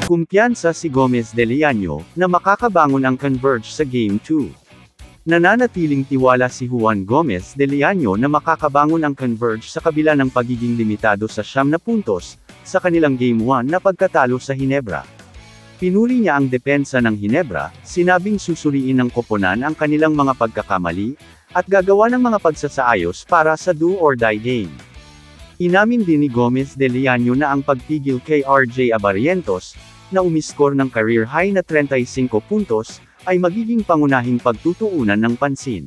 Kumpiyansa si Gomez de Leaño, na makakabangon ang Converge sa Game 2. Nananatiling tiwala si Juan Gomez de Leaño na makakabangon ang Converge sa kabila ng pagiging limitado sa 9 na puntos, sa kanilang Game 1 na pagkatalo sa Ginebra. Pinuri niya ang depensa ng Ginebra, sinabing susuriin ng koponan ang kanilang mga pagkakamali, at gagawa ng mga pagsasaayos para sa do-or-die game. Inamin din ni Gomez de Leaño na ang pagpigil kay RJ Abarrientos, na umiskor ng career high na 35 puntos, ay magiging pangunahing pagtutuunan ng pansin.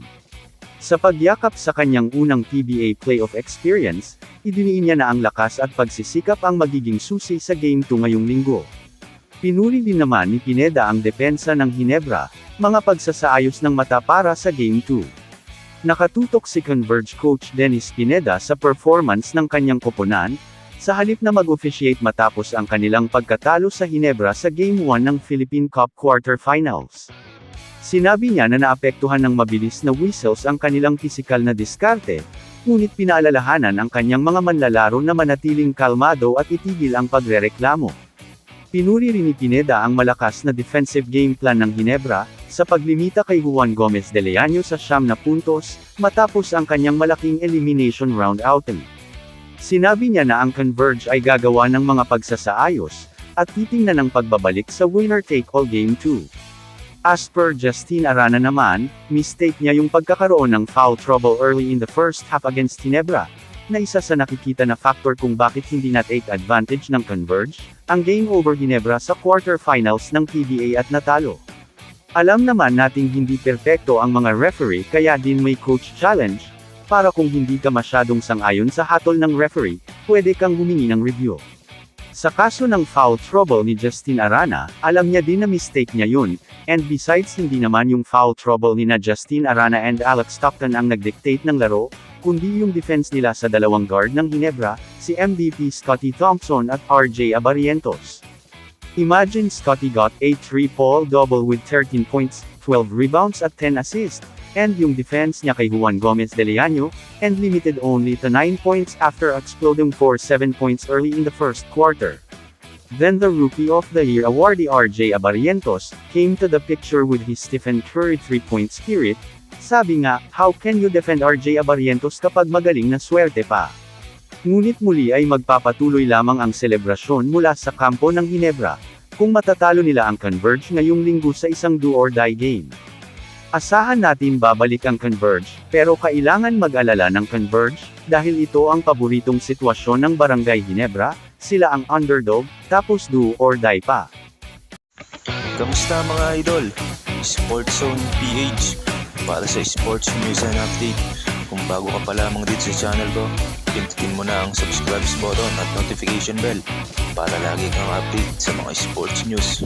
Sa pagyakap sa kanyang unang PBA playoff experience, idiniin niya na ang lakas at pagsisikap ang magiging susi sa Game 2 ngayong linggo. Pinuri din naman ni Pineda ang depensa ng Ginebra, mga pagsasaayos ng mata para sa Game 2. Nakatutok si Converge coach Dennis Pineda sa performance ng kanyang koponan, sa halip na mag-officiate matapos ang kanilang pagkatalo sa Ginebra sa Game 1 ng Philippine Cup Quarterfinals. Sinabi niya na naapektuhan ng mabilis na whistles ang kanilang pisikal na diskarte, ngunit pinaalalahanan ang kanyang mga manlalaro na manatiling kalmado at itigil ang pagrereklamo. Pinuri rin ni Pineda ang malakas na defensive game plan ng Ginebra, sa paglimita kay Juan Gomez de Leaño sa 9 na puntos, matapos ang kanyang malaking elimination round outing. Sinabi niya na ang Converge ay gagawa ng mga pagsasaayos, at titingnan ng pagbabalik sa winner-take-all Game 2. As per Justine Arana naman, mistake niya yung pagkakaroon ng foul trouble early in the first half against Ginebra, na isa sa nakikita na factor kung bakit hindi na-take advantage ng Converge, ang game over Ginebra sa quarterfinals ng PBA at natalo. Alam naman nating hindi perpekto ang mga referee kaya din may coach challenge, para kung hindi ka masyadong sang-ayon sa hatol ng referee, pwede kang humingi ng review. Sa kaso ng foul trouble ni Justine Arana, alam niya din na mistake niya yun, and besides hindi naman yung foul trouble ni na Justine Arana and Alex Stockton ang nag-dictate ng laro, kundi yung defense nila sa dalawang guard ng Ginebra, si MVP Scottie Thompson at RJ Abarrientos. Imagine Scottie got a triple-double with 13 points, 12 rebounds at 10 assists. And yung defense niya kay Juan Gomez de Leaño, and limited only to 9 points after exploding for 7 points early in the first quarter. Then the Rookie of the Year awardee RJ Abarrientos, came to the picture with his Stephen Curry 3-point spirit. Sabi nga, how can you defend RJ Abarrientos kapag magaling na swerte pa? Ngunit muli ay magpapatuloy lamang ang selebrasyon mula sa kampo ng Ginebra, kung matatalo nila ang Converge ngayong linggo sa isang do-or-die game. Asahan natin babalik ang Converge, pero kailangan mag-alala ng Converge, dahil ito ang paboritong sitwasyon ng Barangay Ginebra, sila ang underdog, tapos do-or-die pa. Kamusta mga idol? Sports Zone PH, para sa sports news and update. Kung bago ka pa lamang dito sa channel ko, pindutin mo na ang subscribe button at notification bell, para lagi kang update sa mga sports news.